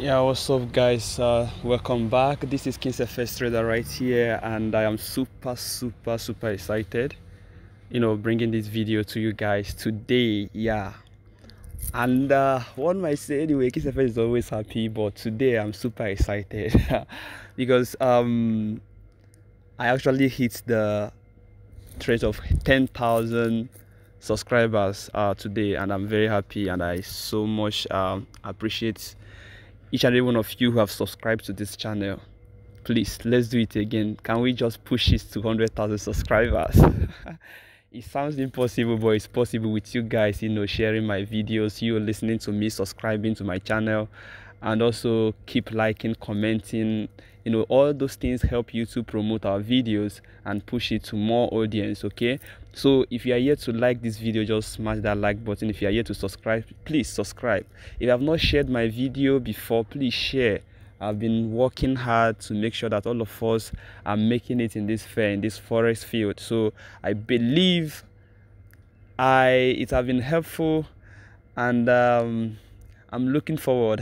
Yeah, what's up guys, welcome back. This is kingsfx trader right here, and I am super excited, bringing this video to you guys today. Yeah, and one might say anyway, kingsfx is always happy, but today I'm super excited because I actually hit the threat of 10,000 subscribers today, and I'm very happy, and I so much appreciate each and every one of you who have subscribed to this channel. Please, let's do it again. Can we just push it to 100,000 subscribers? It sounds impossible, but it's possible with you guys, sharing my videos, you listening to me, subscribing to my channel, and also keep liking, commenting. All those things help you to promote our videos and push it to more audience. Okay, so if you are here to like this video, just smash that like button. If you are here to subscribe, please subscribe. If you have not shared my video before, please share. I've been working hard to make sure that all of us are making it in this fair, in this forest field. So I believe it has been helpful, and I'm looking forward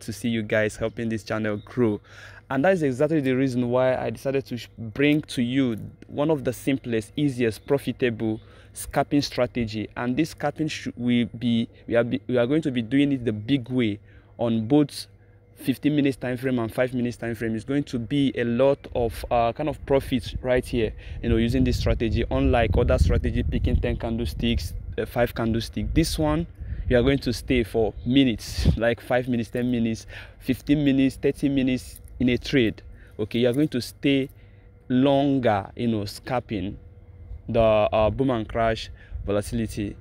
to see you guys helping this channel grow. And that is exactly the reason why I decided to bring to you one of the simplest, easiest, profitable scalping strategy. And this scalping we are going to be doing it the big way on both 15 minutes time frame and 5 minutes time frame. Is going to be a lot of kind of profits right here, using this strategy. Unlike other strategy, picking 10 candlesticks, 5 candlesticks, this one you are going to stay for minutes, like 5 minutes, 10 minutes, 15 minutes, 30 minutes in a trade. Okay, you are going to stay longer, scalping the boom and crash volatility.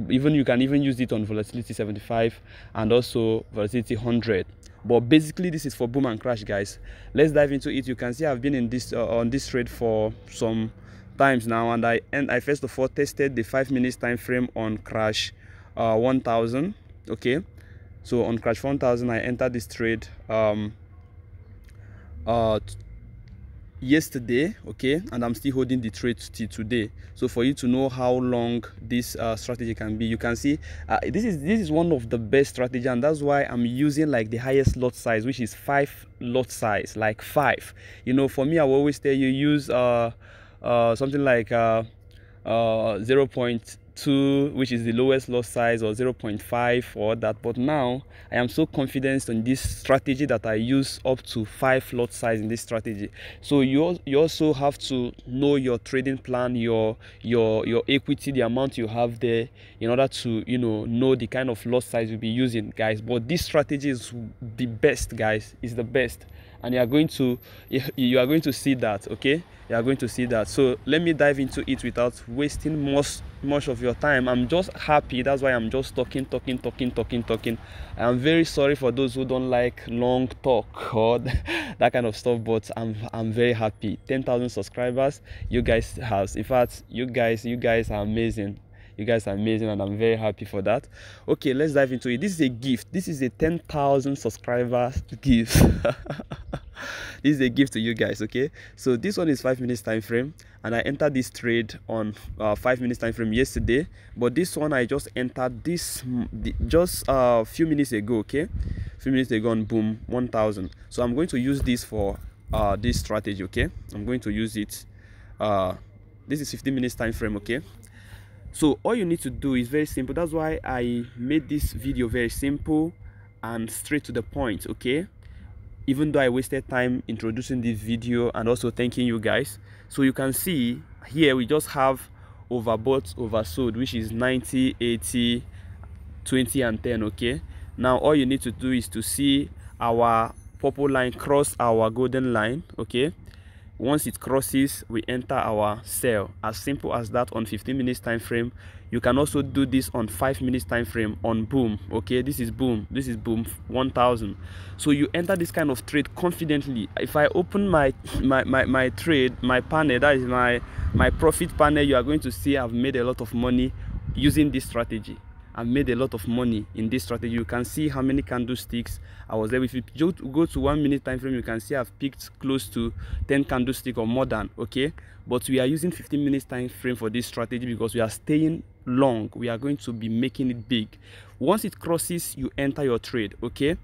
You can even use it on volatility 75 and also volatility 100. But basically this is for boom and crash, guys. Let's dive into it. You can see I've been in this on this trade for some times now, and I first of all tested the 5 minutes time frame on crash 1000. Okay, so on crash 1000 I entered this trade yesterday. Okay, and I'm still holding the trade till today. So for you to know how long this strategy can be, you can see this is one of the best strategy, and that's why I'm using like the highest lot size, which is 5 lot size, like 5. For me, I will always tell you use something like 0.2, which is the lowest lot size, or 0.5 or that. But now I am so confident in this strategy that I use up to 5 lot size in this strategy. So you also have to know your trading plan, your equity, the amount you have there, in order to know the kind of lot size you'll be using, guys. But this strategy is the best, guys. It's the best, and you are going to see that. Okay, you are going to see that. So let me dive into it without wasting much of your time. I'm just happy. That's why I'm just talking. I'm very sorry for those who don't like long talk or that kind of stuff, but I'm very happy. 10,000 subscribers. You guys have, in fact, you guys are amazing. You guys are amazing, and I'm very happy for that. Okay, let's dive into it. This is a gift. This is a 10,000 subscribers gift. This is a gift to you guys. Okay, so this one is 5 minutes time frame, and I entered this trade on 5 minutes time frame yesterday. But this one I just entered just a few minutes ago. Okay, a few minutes ago on boom 1000. So I'm going to use this for this strategy. Okay, I'm going to use it. This is 15 minutes time frame. Okay, so all you need to do is very simple. That's why I made this video very simple and straight to the point. Okay, even though I wasted time introducing this video and also thanking you guys. So you can see here we just have overbought, oversold, which is 90, 80, 20 and 10. Okay, now all you need to do is to see our purple line cross our golden line. Okay, once it crosses, we enter our sell. As simple as that on 15 minutes time frame. You can also do this on 5 minutes time frame on boom. Okay, this is boom 1000. So you enter this kind of trade confidently. If I open my trade, my panel, that is my profit panel, you are going to see I've made a lot of money using this strategy. I've made a lot of money in this strategy. You can see how many candlesticks I was there. If you go to 1 minute time frame, you can see I've picked close to 10 candlesticks or more than. Okay, but we are using 15 minutes time frame for this strategy because we are staying long. We are going to be making it big. Once it crosses, you enter your trade. Okay,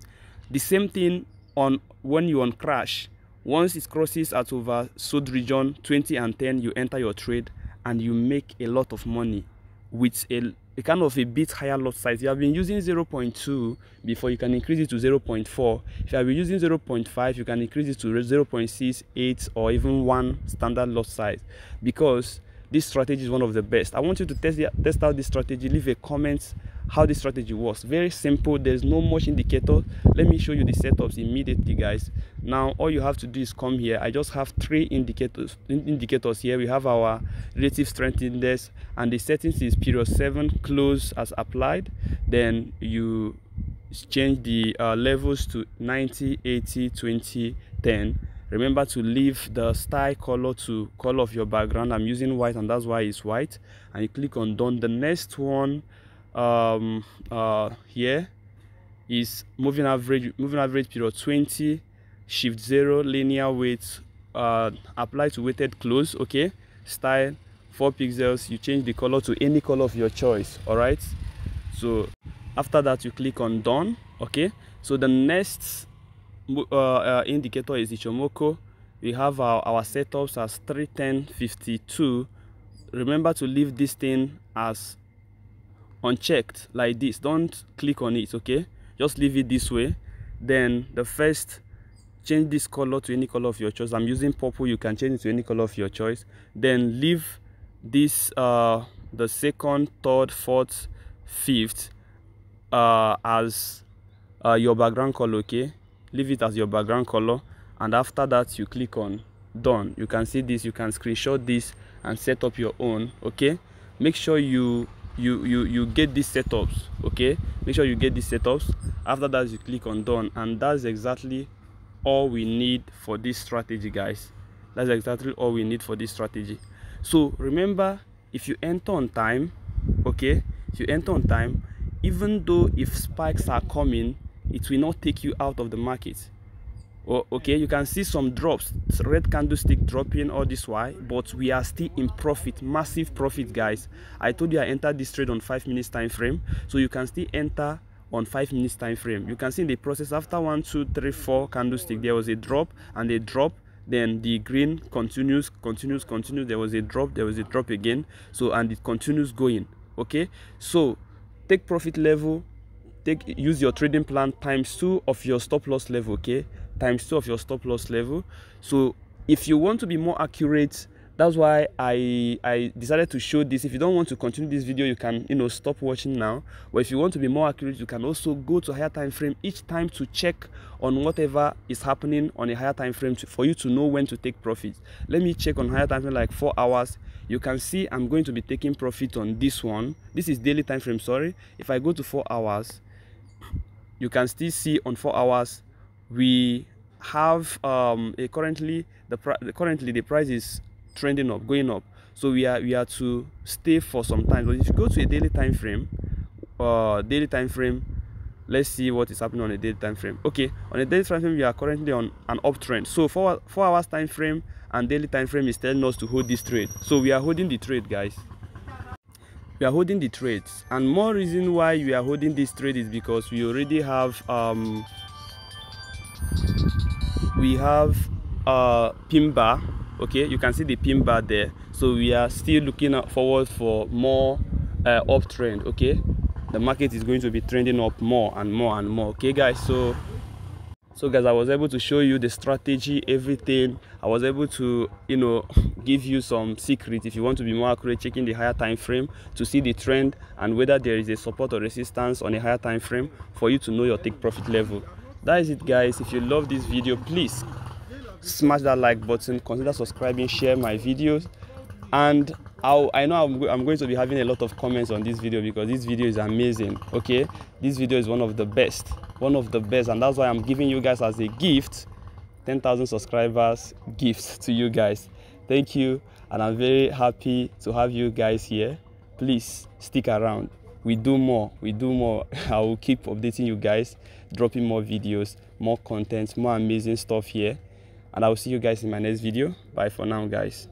The same thing on when you on crash. Once it crosses at over sold region 20 and 10, you enter your trade and you make a lot of money with a kind of a bit higher lot size. You have been using 0.2 before, you can increase it to 0.4. If you have been using 0.5, you can increase it to 0.6, 8, or even 1 standard lot size, because this strategy is one of the best. I want you to test out this strategy. Leave a comment how this strategy works. Very simple. There's no much indicator. Let me show you the setups immediately, guys. Now all you have to do is come here. I just have 3 indicators here. We have our relative strength index, and the settings is period 7 close as applied. Then you change the levels to 90, 80, 20, 10. Remember to leave the style color to color of your background. I'm using white, and that's why it's white. And you click on done. The next one here is moving average period 20, shift 0, linear weight, apply to weighted close. Okay, style 4 pixels. You change the color to any color of your choice. All right, so after that you click on done. Okay, so the next indicator is Ichimoku. We have our setups as 310.52. Remember to leave this thing as unchecked like this. Don't click on it. Okay, just leave it this way. Then the first, change this color to any color of your choice. I'm using purple. You can change it to any color of your choice. Then leave this the second, third, fourth, fifth as your background color. Okay, leave it as your background color, and after that you click on done. You can see this. You can screenshot this and set up your own. Okay, make sure you get these setups. Okay, make sure you get these setups. After that you click on done, and that's exactly all we need for this strategy, guys. That's exactly all we need for this strategy. So remember, if you enter on time, okay, if you enter on time, even though if spikes are coming, it will not take you out of the market. Okay, you can see some drops, red candlestick dropping all this while, but we are still in profit, massive profit, guys. I told you I entered this trade on 5 minutes time frame, so you can still enter on 5 minutes time frame. You can see in the process, after 1, 2, 3, 4 candlestick, there was a drop and a drop. Then the green continues. There was a drop again. So, and it continues going. Okay, so take profit level, use your trading plan ×2 of your stop loss level. Okay, ×2 of your stop loss level. So if you want to be more accurate, that's why I decided to show this. If you don't want to continue this video, you can stop watching now. But if you want to be more accurate, you can also go to higher time frame each time to check on whatever is happening on a higher time frame for you to know when to take profit. Let me check on higher time frame, like 4 hours. You can see I'm going to be taking profit on this one. This is daily time frame, sorry. If I go to 4 hours, you can still see on 4 hours we have currently the price is trending up, going up. So we are to stay for some time. But if you go to a daily time frame, let's see what is happening on a daily time frame. Okay, on a daily time frame we are currently on an uptrend. So 4 hours time frame and daily time frame is telling us to hold this trade. So we are holding the trade, guys. We are holding the trades, and more reason why we are holding this trade is because we already have pin bar. Okay, you can see the pin bar there. So we are still looking forward for more uptrend. Okay, the market is going to be trending up more and more and more. Okay, guys, so guys, I was able to show you the strategy, everything. I was able to give you some secrets. If you want to be more accurate, checking the higher time frame to see the trend and whether there is a support or resistance on a higher time frame for you to know your take profit level. That is it, guys. If you love this video, please smash that like button, consider subscribing, share my videos, and I know I'm going to be having a lot of comments on this video because this video is amazing. Okay, this video is one of the best, and that's why I'm giving you guys as a gift 10,000 subscribers gifts to you guys. Thank you, and I'm very happy to have you guys here. Please stick around. We do more. I will keep updating you guys, dropping more videos, more content, more amazing stuff here, and I will see you guys in my next video. Bye for now, guys.